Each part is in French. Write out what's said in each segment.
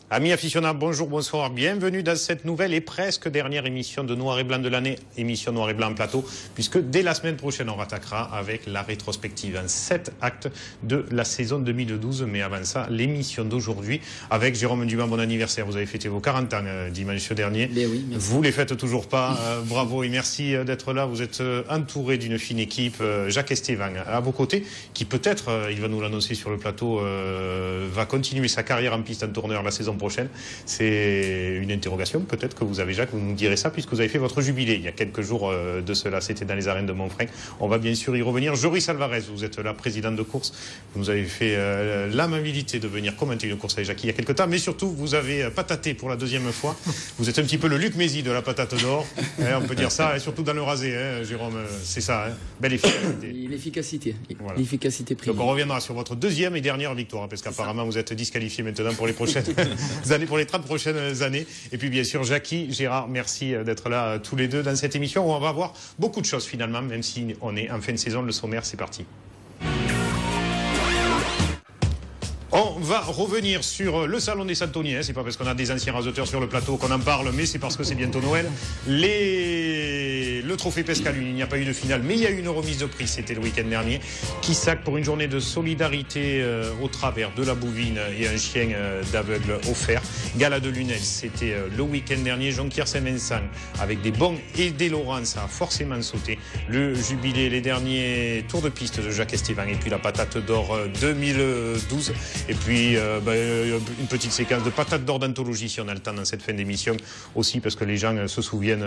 Amis aficionados, bonjour, bonsoir, bienvenue dans cette nouvelle et presque dernière émission de Noir et Blanc de l'année, émission Noir et Blanc en plateau, puisque dès la semaine prochaine, on rattaquera avec la rétrospective en 7 actes de la saison 2012. Mais avant ça, l'émission d'aujourd'hui avec Jérôme Dumas, bon anniversaire, vous avez fêté vos 40 ans dimanche dernier. Oui, vous les faites toujours pas, bravo et merci d'être là. Vous êtes entouré d'une fine équipe, Jacques Estevan à vos côtés, qui peut-être, il va nous l'annoncer sur le plateau, va continuer sa carrière en piste en tourneur la saison prochaine. C'est une interrogation peut-être que vous avez, Jacques, vous nous direz ça puisque vous avez fait votre jubilé il y a quelques jours de cela, c'était dans les arènes de Montfrain. On va bien sûr y revenir. Joris Alvarez, vous êtes la présidente de course, vous nous avez fait l'amabilité de venir commenter une course avec Jacques il y a quelques temps, mais surtout vous avez pataté pour la deuxième fois. Vous êtes un petit peu le Luc Mézi de la patate d'or, on peut dire ça, et surtout dans le rasé, Jérôme, c'est ça, belle efficacité. L'efficacité, voilà. L'efficacité privée. Donc on reviendra sur votre deuxième et dernière victoire, parce qu'apparemment vous êtes disqualifié maintenant pour les prochaines années, pour les 30 prochaines années. Et puis bien sûr, Jackie, Gérard, merci d'être là tous les deux dans cette émission où on va voir beaucoup de choses finalement, même si on est en fin de saison. Le sommaire, c'est parti. On va revenir sur le salon des Santoniens. C'est pas parce qu'on a des anciens raseteurs sur le plateau qu'on en parle, mais c'est parce que c'est bientôt Noël. Le trophée Pescalune, il n'y a pas eu de finale, mais il y a eu une remise de prix, c'était le week-end dernier. Kissac pour une journée de solidarité au travers de la bouvine et un chien d'aveugle offert. Gala de Lunel, c'était le week-end dernier. Jonquière Saint-Vincent avec des bons et des Laurents, ça a forcément sauté. Le jubilé, les derniers tours de piste de Jacques Estevan et puis la patate d'or 2012. Et puis une petite séquence de patates d'or d'anthologie si on a le temps dans cette fin d'émission aussi, parce que les gens se souviennent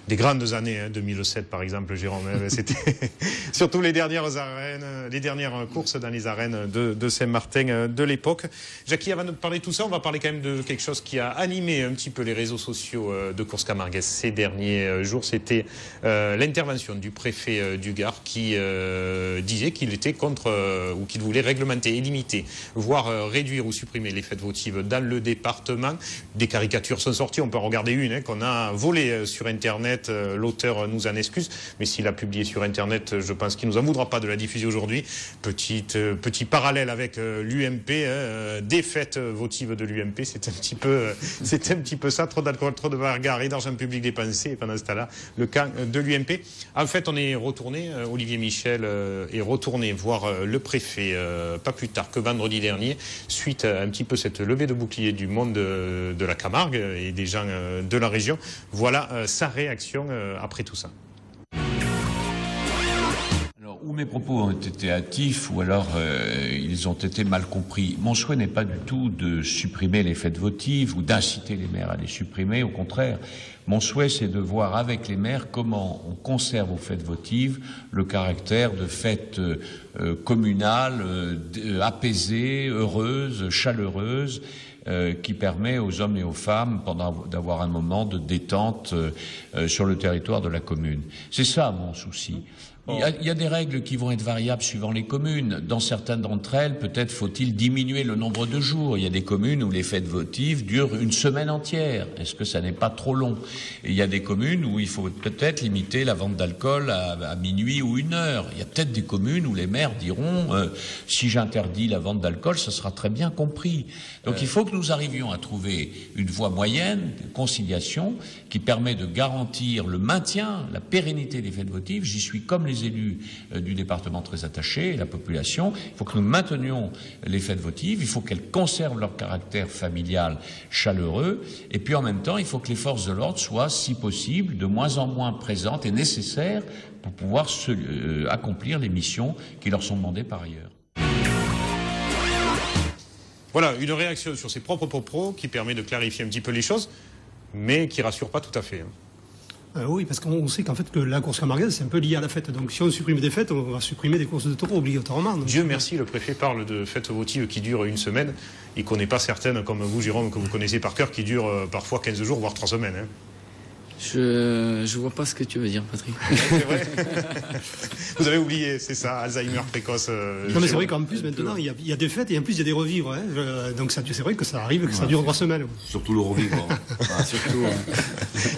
des grandes années, 2007 par exemple, Jérôme, c'était surtout les dernières arènes, les dernières courses dans les arènes de Saint-Martin de l'époque. Jackie, avant de parler de tout ça, on va parler quand même de quelque chose qui a animé un petit peu les réseaux sociaux de Course Camarguaise ces derniers jours. C'était l'intervention du préfet du Gard qui disait qu'il était contre ou qu'il voulait réglementer et limiter, voire réduire ou supprimer les fêtes votives dans le département. Des caricatures sont sorties, on peut en regarder une qu'on a volée sur Internet, l'auteur nous en excuse, mais s'il a publié sur Internet, je pense qu'il ne nous en voudra pas de la diffuser aujourd'hui. Petit parallèle avec l'UMP, des fêtes votives de l'UMP, c'est un petit peu ça, trop d'alcool, trop de bagarres et d'argent public dépensé, et pendant ce temps-là, le camp de l'UMP. En fait, on est retourné, Olivier Michel est retourné voir le préfet pas plus tard que vendredi dernier, suite à un petit peu cette levée de bouclier du monde de la Camargue et des gens de la région. Voilà sa réaction après tout ça. Alors, ou mes propos ont été hâtifs, ou alors ils ont été mal compris. Mon souhait n'est pas du tout de supprimer les fêtes votives ou d'inciter les maires à les supprimer, au contraire. Mon souhait, c'est de voir avec les maires comment on conserve aux fêtes votives le caractère de fêtes communales, apaisées, heureuses, chaleureuses, qui permet aux hommes et aux femmes d'avoir un moment de détente sur le territoire de la commune. C'est ça mon souci. Il y a des règles qui vont être variables suivant les communes. Dans certaines d'entre elles, peut-être faut-il diminuer le nombre de jours. Il y a des communes où les fêtes votives durent une semaine entière. Est-ce que ça n'est pas trop long? Et il y a des communes où il faut peut-être limiter la vente d'alcool à minuit ou 1 heure. Il y a peut-être des communes où les maires diront si j'interdis la vente d'alcool, ce sera très bien compris. Donc il faut que nous arrivions à trouver une voie moyenne de conciliation qui permet de garantir le maintien, la pérennité des fêtes votives. J'y suis comme les élus du département très attachés et la population. Il faut que nous maintenions les fêtes votives, il faut qu'elles conservent leur caractère familial chaleureux, et puis en même temps il faut que les forces de l'ordre soient, si possible, de moins en moins présentes et nécessaires pour pouvoir accomplir les missions qui leur sont demandées par ailleurs. Voilà, une réaction sur ses propres propos qui permet de clarifier un petit peu les choses, mais qui rassure pas tout à fait. Oui, parce qu'on sait qu'en fait que la course camarguaise c'est un peu lié à la fête. Donc si on supprime des fêtes, on va supprimer des courses de taureaux obligatoirement. Donc, Dieu merci, le préfet parle de fêtes votives qui durent 1 semaine. Il ne connaît pas certaines comme vous, Jérôme, que vous connaissez par cœur, qui durent parfois 15 jours, voire 3 semaines. Je vois pas ce que tu veux dire, Patrick. C'est vrai. Vous avez oublié, c'est ça, Alzheimer précoce. Non, mais c'est vrai qu'en plus, maintenant, il y a des fêtes et en plus, il y a des revivres. Hein. Donc, c'est vrai que ça arrive, que ça dure 3 semaines. Surtout le revivre. Surtout.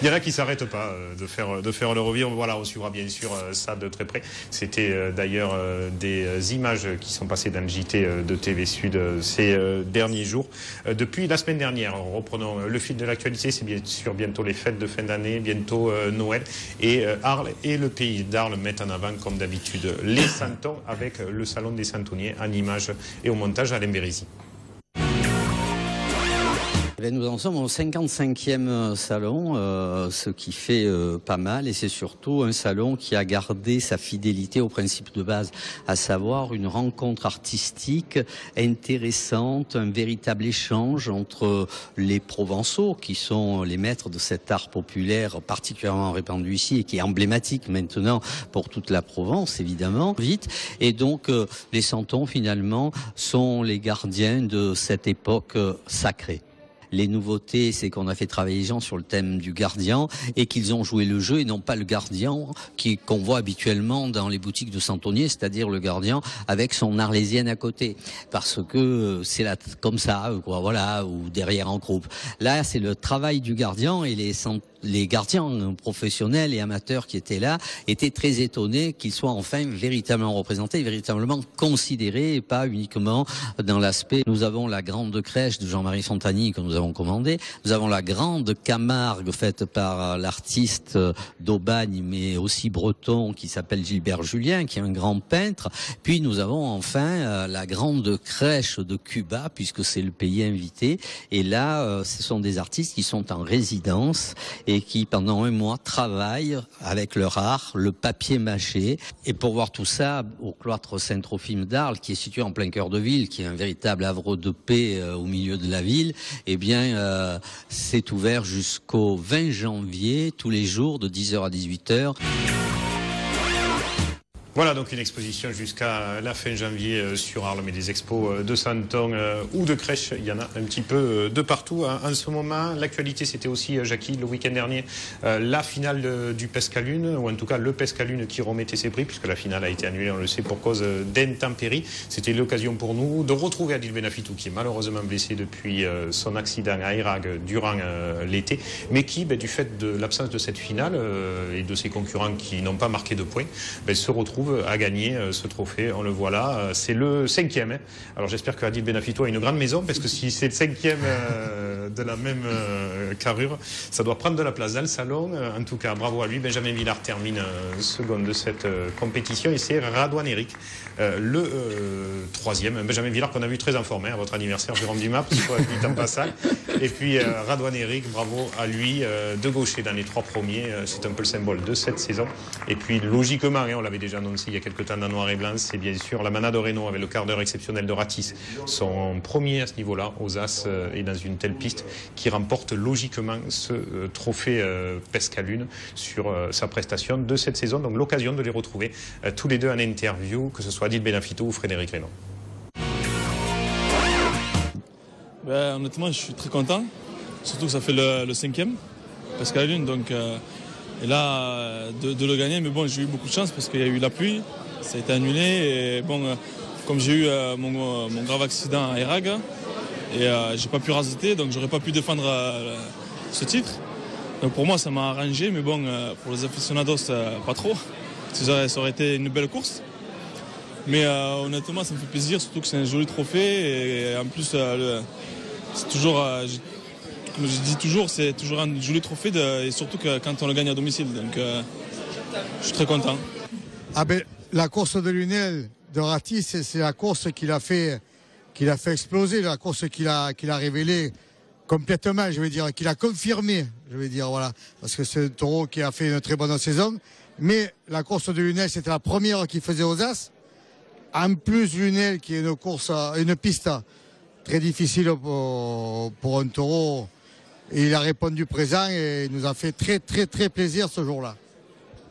Il y en a qui s'arrêtent pas de faire le revivre. Voilà, on suivra bien sûr ça de très près. C'était d'ailleurs des images qui sont passées dans le JT de TV Sud ces derniers jours. Depuis la semaine dernière, reprenons le fil de l'actualité. C'est bien sûr bientôt les fêtes de fin d'année, bientôt Noël. Et Arles et le pays d'Arles mettent en avant, comme d'habitude, les Santons avec le salon des Santonniers en images et au montage à Lemberisi. Nous en sommes au 55e salon, ce qui fait pas mal, et c'est surtout un salon qui a gardé sa fidélité au principe de base, à savoir une rencontre artistique intéressante, un véritable échange entre les Provençaux, qui sont les maîtres de cet art populaire particulièrement répandu ici et qui est emblématique maintenant pour toute la Provence, évidemment, et donc les Santons finalement sont les gardiens de cette époque sacrée. Les nouveautés, c'est qu'on a fait travailler les gens sur le thème du gardien et qu'ils ont joué le jeu et non pas le gardien qu'on voit habituellement dans les boutiques de Santonniers, c'est-à-dire le gardien avec son arlésienne à côté. Parce que c'est là comme ça, quoi, voilà, ou derrière en groupe. Là, c'est le travail du gardien et les gardiens professionnels et amateurs qui étaient là étaient très étonnés qu'ils soient enfin véritablement représentés, véritablement considérés et pas uniquement dans l'aspect. Nous avons la grande crèche de Jean-Marie Fontani que nous avons commandée. Nous avons la grande Camargue faite par l'artiste d'Aubagne mais aussi breton qui s'appelle Gilbert Julien qui est un grand peintre. Puis nous avons enfin la grande crèche de Cuba puisque c'est le pays invité. Et là, ce sont des artistes qui sont en résidence et qui pendant un mois travaillent avec leur art, le papier mâché. Et pour voir tout ça au cloître Saint-Trophime d'Arles, qui est situé en plein cœur de ville, qui est un véritable havre de paix au milieu de la ville, eh bien c'est ouvert jusqu'au 20 janvier, tous les jours de 10h à 18h. Voilà donc une exposition jusqu'à la fin janvier sur Arles, mais des expos de Santon ou de crèche, il y en a un petit peu de partout en ce moment. L'actualité, c'était aussi, Jackie, le week-end dernier, la finale du Pescalune, ou en tout cas le Pescalune qui remettait ses prix, puisque la finale a été annulée, on le sait, pour cause d'intempéries. C'était l'occasion pour nous de retrouver Adil Benafitou, qui est malheureusement blessé depuis son accident à Irag durant l'été, mais qui, du fait de l'absence de cette finale et de ses concurrents qui n'ont pas marqué de points, se retrouve à gagner ce trophée. On le voit là, c'est le 5e. Alors j'espère que Adil Benafitou a une grande maison, parce que si c'est le 5e de la même carrure, ça doit prendre de la place dans le salon. En tout cas, bravo à lui. Benjamin Villard termine second de cette compétition, et c'est Radouane Eric, le 3e. Benjamin Villard qu'on a vu très en forme à votre anniversaire, Jérôme Dumas, soit dit en passant. Et puis Radouane Eric, bravo à lui, de gaucher dans les 3 premiers. C'est un peu le symbole de cette saison. Et puis logiquement, on l'avait déjà annoncé il y a quelques temps dans Noir et Blanc, c'est bien sûr la Manade Reno avec le quart d'heure exceptionnel de Ratis, son premier à ce niveau-là, aux As et dans une telle piste, qui remporte logiquement ce trophée Pescalune sur sa prestation de cette saison. Donc l'occasion de les retrouver tous les deux en interview, que ce soit Adil Benafitou ou Frédéric Reynaud. Honnêtement, je suis très content, surtout que ça fait le 5e Pescalune, donc et là, de le gagner, mais bon, j'ai eu beaucoup de chance parce qu'il y a eu la pluie, ça a été annulé. Et bon, comme j'ai eu mon grave accident à Irag, et j'ai pas pu raseter, donc j'aurais pas pu défendre ce titre. Donc pour moi, ça m'a arrangé, mais bon, pour les aficionados, pas trop. Ça aurait été une belle course. Mais honnêtement, ça me fait plaisir, surtout que c'est un joli trophée. Et en plus, c'est toujours... Comme je dis toujours, c'est toujours un joli trophée et surtout que quand on le gagne à domicile. Donc je suis très content. La course de Lunel de Ratis, c'est la course qu'il a fait exploser, la course qu'il a révélée complètement, je vais dire, qu'il a confirmé, je vais dire, voilà. Parce que c'est un taureau qui a fait une très bonne saison. Mais la course de Lunel, c'était la première qu'il faisait aux As. En plus, Lunel, qui est une piste très difficile pour un taureau, il a répondu présent et il nous a fait très très très plaisir ce jour-là.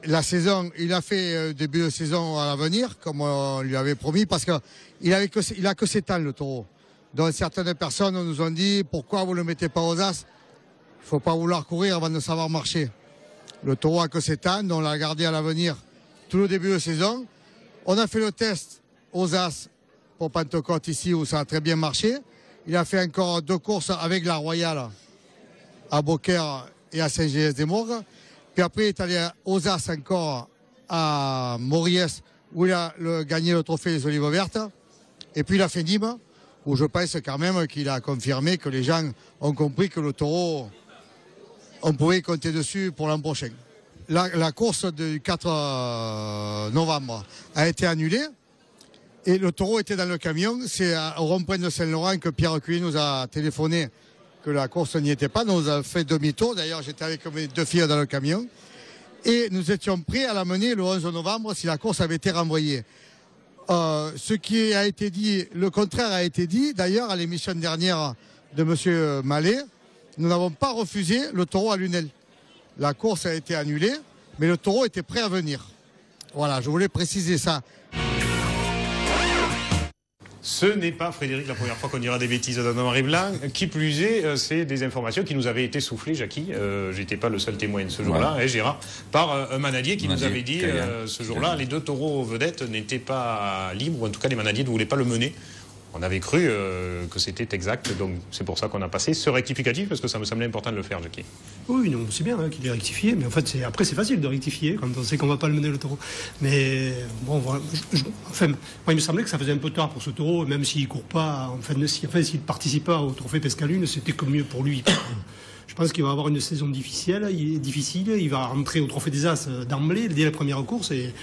La saison, il a fait début de saison à l'avenir, comme on lui avait promis, parce qu'il a que 7 ans le taureau. Donc certaines personnes nous ont dit pourquoi vous ne le mettez pas aux As. Il ne faut pas vouloir courir avant de savoir marcher. Le taureau a que 7 ans, on l'a gardé à l'avenir tout le début de saison. On a fait le test aux As pour Pentecôte ici où ça a très bien marché. Il a fait encore 2 courses avec la Royale à Beaucaire et à Saint-Gilles-des-Morgues. Puis après, il est allé aux As encore à Moriès où il a gagné le trophée des Olives Vertes. Et puis il a fait Nîmes où je pense quand même qu'il a confirmé que les gens ont compris que le taureau, on pouvait compter dessus pour l'an prochain. La course du 4 novembre a été annulée et le taureau était dans le camion. C'est au rond-point de Saint-Laurent que Pierre Cuy nous a téléphoné que la course n'y était pas. Nous a fait demi-tour. D'ailleurs, j'étais avec mes 2 filles dans le camion. Et nous étions prêts à l'amener le 11 novembre si la course avait été renvoyée. Ce qui a été dit, le contraire a été dit. D'ailleurs, à l'émission dernière de M. Mallet, nous n'avons pas refusé le taureau à Lunel. La course a été annulée, mais le taureau était prêt à venir. Voilà, je voulais préciser ça. Ce n'est pas, Frédéric, la première fois qu'on dira des bêtises dans Noir et Blanc. Qui plus est, c'est des informations qui nous avaient été soufflées, Jackie. J'étais pas le seul témoin de ce jour-là, Ouais. Gérard, par un manadier qui nous avait dit ce jour-là, Caillan. les 2 taureaux vedettes n'étaient pas libres, ou en tout cas les manadiers ne voulaient pas le mener. On avait cru que c'était exact, donc c'est pour ça qu'on a passé ce rectificatif, parce que ça me semblait important de le faire, Jackie. Oui, non, c'est bien qu'il ait rectifié, mais en fait, après, c'est facile de rectifier quand on sait qu'on ne va pas le mener le taureau. Mais bon, voilà, enfin, moi, il me semblait que ça faisait un peu tard pour ce taureau, même s'il ne court pas, s'il ne participe pas au trophée Pescalune, c'était que mieux pour lui. Je pense qu'il va avoir une saison difficile, il va rentrer au trophée des As d'emblée, dès la première course, et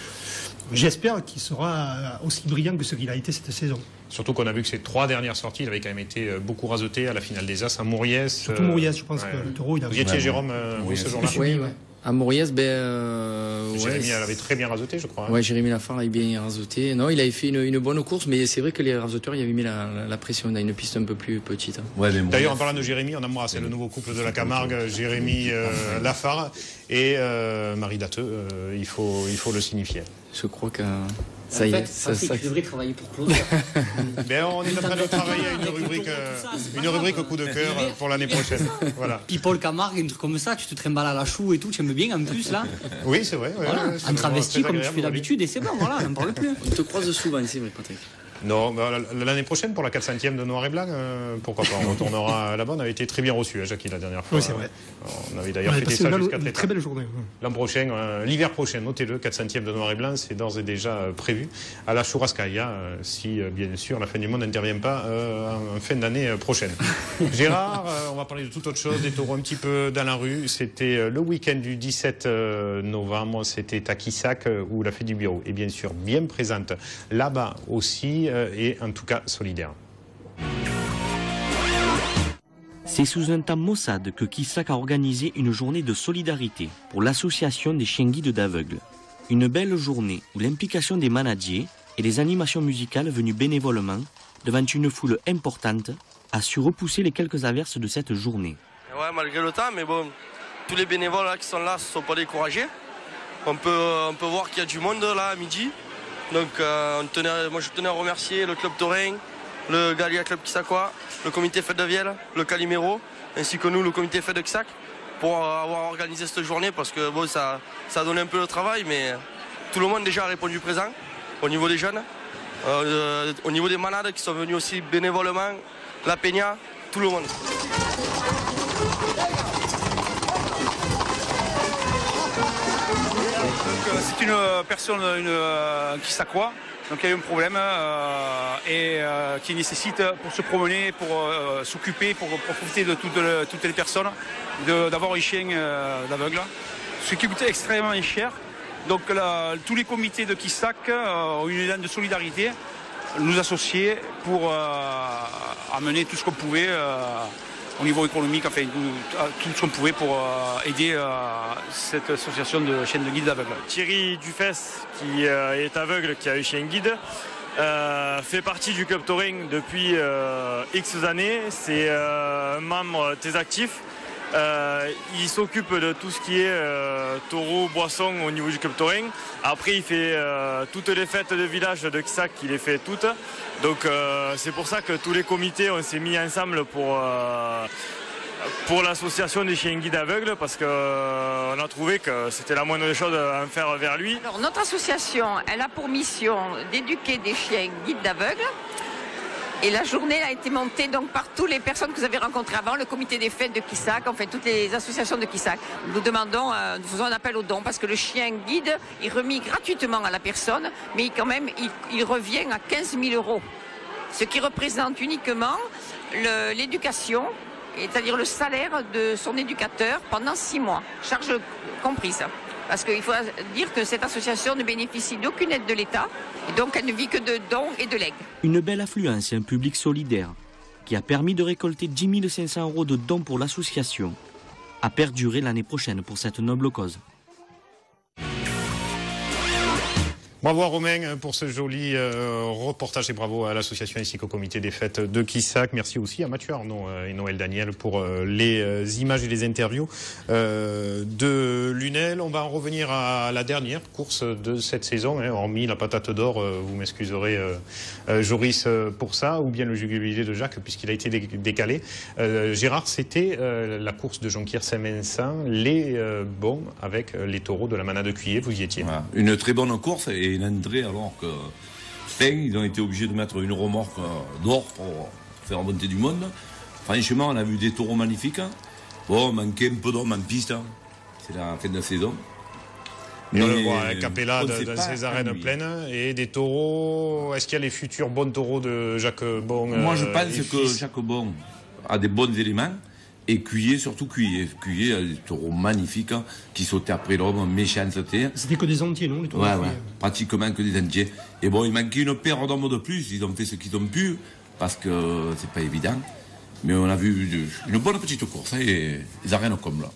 j'espère qu'il sera aussi brillant que ce qu'il a été cette saison. Surtout qu'on a vu que ces 3 dernières sorties, il avait quand même été beaucoup rasoté à la finale des As à Moriès. Surtout Moriès, je pense que le taureau, il a... Vous y étiez, Jérôme, vous, ce jour-là? Oui, ouais. À Moriès, Jérémy, elle avait très bien rasoté, je crois. Ouais, Jérémy Lafare avait bien rasoté. Non, il avait fait une bonne course, mais c'est vrai que les rasoteurs, il avait mis la pression. On a une piste un peu plus petite. Ouais, mais D'ailleurs, en parlant de Jérémy, on embrasse le nouveau couple de la Camargue, Jérémy Lafare et Marie Dateux. Il faut le signifier. Je crois que ça y est. Tu devrais travailler pour Claude. Mais on est en train de travailler à une rubrique au coup de cœur pour l'année prochaine. Voilà. People Camargue, un truc comme ça, tu te trimbales à la chou et tout, tu aimes bien en plus là. Oui, c'est vrai. Ouais, Voilà, c'est en travesti très comme tu agréable, fais d'habitude et c'est bon, voilà, on n'en parle plus. On te croise souvent, c'est vrai, Patrick. Non, bah, l'année prochaine, pour la 400e de Noir et Blanc, pourquoi pas, on retournera là-bas. On avait été très bien reçu, Jackie, la dernière fois. Oui, c'est vrai. On avait d'ailleurs fêté ça jusqu'à très très belle journée. L'an prochain, l'hiver prochain, notez-le, 400e de Noir et Blanc, c'est d'ores et déjà prévu à la Churrascaïa, si bien sûr la fin du monde n'intervient pas en fin d'année prochaine. Gérard, on va parler de toute autre chose, des taureaux un petit peu dans la rue. C'était le week-end du 17 novembre, c'était à Quissac, où la fête du bureau est bien sûr bien présente là-bas aussi, et en tout cas solidaire. C'est sous un temps maussade que Quissac a organisé une journée de solidarité pour l'association des chiens guides d'aveugles. Une belle journée où l'implication des manadiers et les animations musicales venues bénévolement devant une foule importante a su repousser les quelques averses de cette journée. Ouais, malgré le temps, mais bon, tous les bénévoles là, qui sont là ne se sont pas découragés. On peut voir qu'il y a du monde là à midi. Donc moi je tenais à remercier le club Taurin, le Galia Club Quissacois, le comité Fête de Vielle, le Calimero, ainsi que nous, le comité Fête de Quissac, pour avoir organisé cette journée parce que bon, ça a donné un peu de travail, mais tout le monde déjà a répondu présent au niveau des jeunes, au niveau des malades qui sont venus aussi bénévolement, la Peña, tout le monde. C'est une personne qui s'accroît, donc il y a eu un problème et qui nécessite pour se promener, pour s'occuper, pour profiter de toutes les personnes, d'avoir un chien d'aveugle. Ce qui coûte extrêmement cher. Donc tous les comités de Quissac ont eu une élan de solidarité, nous associer pour amener tout ce qu'on pouvait au niveau économique, enfin tout ce qu'on pouvait pour aider cette association de chiens de guide aveugles. Thierry Dufesse, qui est aveugle, qui a eu chien guide, fait partie du club Taurin depuis X années. C'est un membre très actif. Il s'occupe de tout ce qui est taureau, boisson au niveau du club Taurin. Après, il fait toutes les fêtes de village de Quissac, il les fait toutes. Donc c'est pour ça que tous les comités, on s'est mis ensemble pour pour l'association des chiens guides aveugles parce qu'on a trouvé que c'était la moindre des choses à en faire vers lui. Alors, notre association, elle a pour mission d'éduquer des chiens guides d'aveugles. Et la journée a été montée donc par toutes les personnes que vous avez rencontrées avant, le comité des fêtes de Quissac, enfin toutes les associations de Quissac. Nous faisons un appel aux dons parce que le chien guide, il remet gratuitement à la personne, mais quand même, il revient à 15 000 €. Ce qui représente uniquement l'éducation, c'est-à-dire le salaire de son éducateur pendant 6 mois, charge comprise. Parce qu'il faut dire que cette association ne bénéficie d'aucune aide de l'État, et donc elle ne vit que de dons et de legs. Une belle affluence et un public solidaire qui a permis de récolter 10 500 € de dons pour l'association a perduré l'année prochaine pour cette noble cause. Bravo à Romain pour ce joli reportage et bravo à l'association ainsi qu'au comité des fêtes de Quissac. Merci aussi à Mathieu Arnaud et Noël Daniel pour les images et les interviews de Lunel. On va en revenir à la dernière course de cette saison, hein, hormis la patate d'or, vous m'excuserez Joris pour ça, ou bien le jugulier de Jacques puisqu'il a été décalé. Gérard, c'était la course de Jonquière Saint-Vincent, les bons avec les taureaux de la Manade de Cuillé, vous y étiez. Voilà. Une très bonne course et une entrée alors que ils ont été obligés de mettre une remorque d'or pour faire monter du monde. Franchement, on a vu des taureaux magnifiques. Bon, manquait un peu d'hommes en piste. C'est la fin de la saison. Et on le voit, Capella dans ses arènes pleines. Et des taureaux, est-ce qu'il y a les futurs bons taureaux de Jacques Bon? Moi, je pense que Jacques Bon a des bons éléments. Et Cuillé, surtout Cuillé. Cuillé a des taureaux magnifiques qui sautaient après l'homme, méchanceté. C'était que des entiers, non, les taureaux? Ouais, pratiquement que des entiers. Et bon, il manquait une paire d'hommes de plus. Ils ont fait ce qu'ils ont pu, parce que c'est pas évident. Mais on a vu une bonne petite course, hein, et les arènes comme là.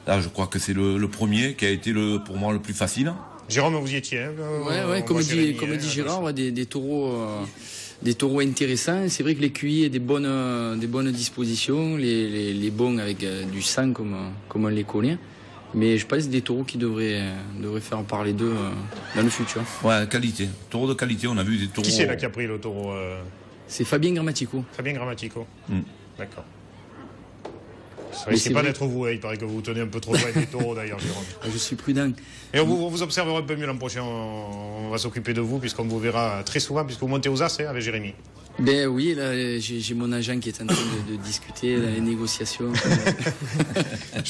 Là, je crois que c'est le premier qui a été pour moi le plus facile. Jérôme, vous y étiez, hein, ouais, comme dit Gérard, des taureaux. Des taureaux intéressants. C'est vrai que les cuillers des bonnes dispositions, les bons avec du sang comme on les connaît. Mais je pense des taureaux qui devraient faire parler d'eux dans le futur. Ouais, qualité. Taureau de qualité, on a vu des taureaux. Qui c'est là qui a pris le taureau C'est Fabien Grammatico. Fabien Grammatico. D'accord. Ça risque pas d'être vous, hein. Il paraît que vous tenez un peu trop loin des taureaux d'ailleurs, Jérôme. Je suis prudent. Et on vous observera un peu mieux l'an prochain, on va s'occuper de vous puisqu'on vous verra très souvent, puisque vous montez aux As avec Jérémy. Ben oui, là j'ai mon agent qui est en train de discuter dans les négociations.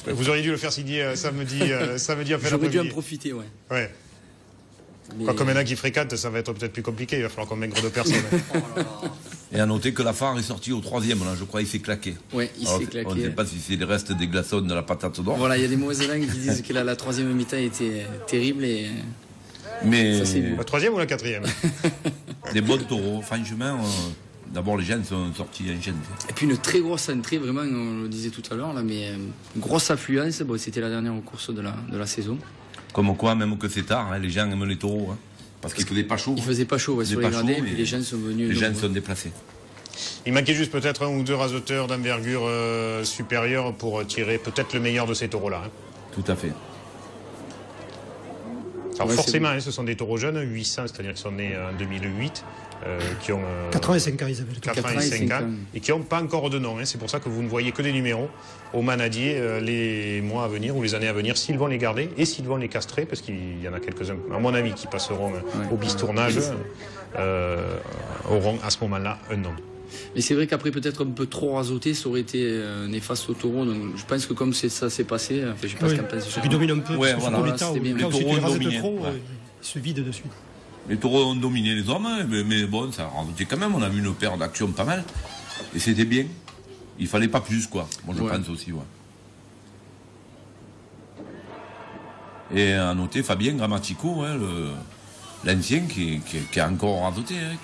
Vous auriez dû le faire signer samedi après J'aurais dû en profiter, ouais. Ouais. Mais... Comme maintenant qui fréquente, ça va être peut-être plus compliqué, il va falloir qu'on maigre de personnes. Et à noter que la phare est sortie au 3e, là, je crois, il s'est claqué. Oui, il s'est claqué. On ne sait pas si c'est les restes des glaçons de la patate d'or. Voilà, il y a des mauvaises langues qui disent que la 3e mi-temps était terrible et... Mais... Ça, c'est la 3e ou la 4e? Des bons taureaux, franchement, d'abord les jeunes sont sortis en chaîne. Et puis une très grosse entrée, vraiment, on le disait tout à l'heure, là, mais grosse affluence, bon, c'était la dernière course de la saison. Comme quoi, même que c'est tard, hein, les gens aiment les taureaux. Hein, parce qu'il faisait pas chaud. Il faisait pas chaud, ouais, sur les gradés, et puis les gens sont venus. Les gens sont déplacés. Il manquait juste peut-être un ou deux raseteurs d'envergure supérieure pour tirer peut-être le meilleur de ces taureaux-là. Hein. Tout à fait. Alors forcément, hein, ce sont des taureaux jeunes, 800, c'est-à-dire qu'ils sont nés en 2008. Qui ont 85 ans, ils avaient 85 ans et qui n'ont pas encore de nom. Hein. C'est pour ça que vous ne voyez que des numéros au manadier les mois à venir ou les années à venir, s'ils vont les garder et s'ils vont les castrer, parce qu'il y en a quelques-uns, à mon avis, qui passeront au bistournage, auront à ce moment-là un nom. Mais c'est vrai qu'après peut-être un peu trop rasoté, ça aurait été néfaste au taureau. Donc je pense que comme ça s'est passé, enfin, je sais pas ce qu'en pense. Il domine un peu. Ouais, voilà, c'était bien. Les taureaux ont dominé. Trop, il se vide de suite. Les taureaux ont dominé les hommes, mais bon, ça a rendu quand même. On a vu une paire d'actions pas mal. Et c'était bien. Il fallait pas plus, quoi. Moi, je pense aussi, ouais. Et à noter Fabien Grammatico, hein, l'ancien qui a encore radoté, hein,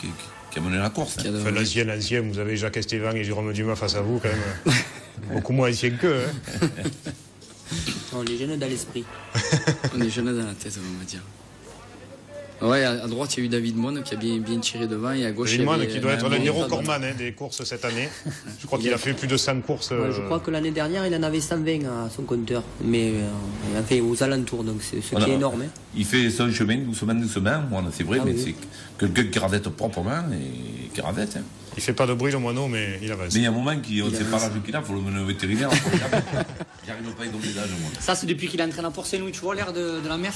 qui a mené la course. Hein. Enfin, l'ancien, vous avez Jacques Estevan et Jérôme Dumas face à vous, quand même. Beaucoup moins anciens qu'eux. Hein. On est jeunes dans l'esprit. On est jeunes dans la tête, on va dire. Ouais, à droite, il y a eu David Mon qui a bien tiré devant, et à gauche, David Mon qui doit être le Niro Corman des courses cette année. Je crois qu'il a fait plus de 100 courses. Ouais, je crois que l'année dernière, il en avait 120 à son compteur, mais enfin, aux alentours, donc c'est ce qui est énorme. Hein. Il fait son chemin doucement. Bon, c'est vrai, mais c'est quelqu'un qui radette proprement et qui radette. Hein. Il fait pas de bruit le moineau, mais il avance. Mais il y a un moment on ne sait pas l'âge qu'il a, il faut le mener au vétérinaire. J'arrive pas à y donner l'âge, moi. Ça, c'est depuis qu'il est entraîné à Port-Saint-Louis, tu vois, l'air de la mer.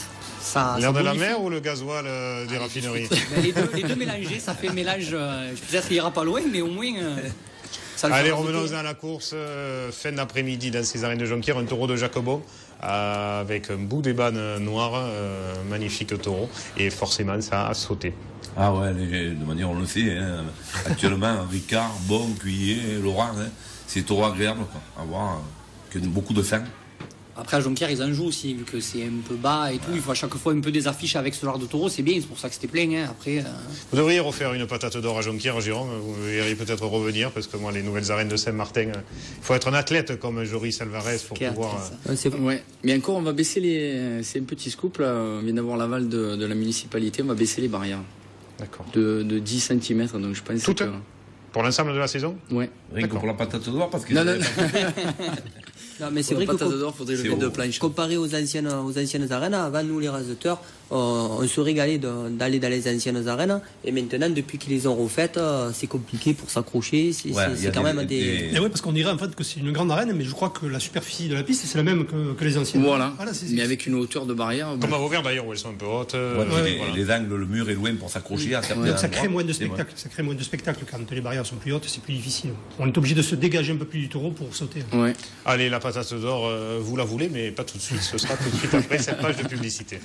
L'air de la mer ou le gasoil des raffineries? Les deux mélangés, ça fait un mélange. Peut-être qu'il ira pas loin, mais au moins. Allez, revenons à la course. Fin d'après-midi dans ces arènes de Jonquière, un taureau de Jacobon avec un bout d'ébène noir, magnifique taureau. Et forcément, ça a sauté. Ah ouais, de manière, on le sait. Hein. Actuellement, Ricard, Bon, Cuillet, Laurent, hein, c'est taureau agréable quoi, à voir, que beaucoup de faim. Après, à Jonquière, ils en jouent aussi, vu que c'est un peu bas et tout. Il faut à chaque fois un peu des affiches avec ce genre de taureau, c'est bien, c'est pour ça que c'était plein. Hein. Après, Vous devriez refaire une patate d'or à Jonquière, Jérôme. Vous verriez peut-être revenir, parce que moi, les nouvelles arènes de Saint-Martin, il faut être un athlète comme Joris Alvarez pour pouvoir. Ouais. Mais encore, on va baisser les. C'est un petit scoop, là. On vient d'avoir l'aval de la municipalité, on va baisser les barrières. D'accord. De 10 cm, donc je pense que. Pour l'ensemble de la saison? Ouais. Rien que pour la patate d'or, parce que. Non, mais c'est vrai que comparé aux anciennes arènes, avant nous les raseteurs, on se régalait d'aller dans les anciennes arènes, et maintenant depuis qu'ils les ont refaites, c'est compliqué pour s'accrocher. C'est quand même des. Et oui, parce qu'on dirait en fait que c'est une grande arène, mais je crois que la superficie de la piste c'est la même que les anciennes. Voilà. Mais avec une hauteur de barrière. Comme à Vauvert d'ailleurs, où elles sont un peu hautes. Les angles, le mur est loin pour s'accrocher à certains endroits. Ça crée moins de spectacle. Ça crée moins de spectacle quand les barrières sont plus hautes, c'est plus difficile. On est obligé de se dégager un peu plus du taureau pour sauter. Ouais. Allez, la patate d'or, vous la voulez, mais pas tout de suite. Ce sera tout de suite après cette page de publicité.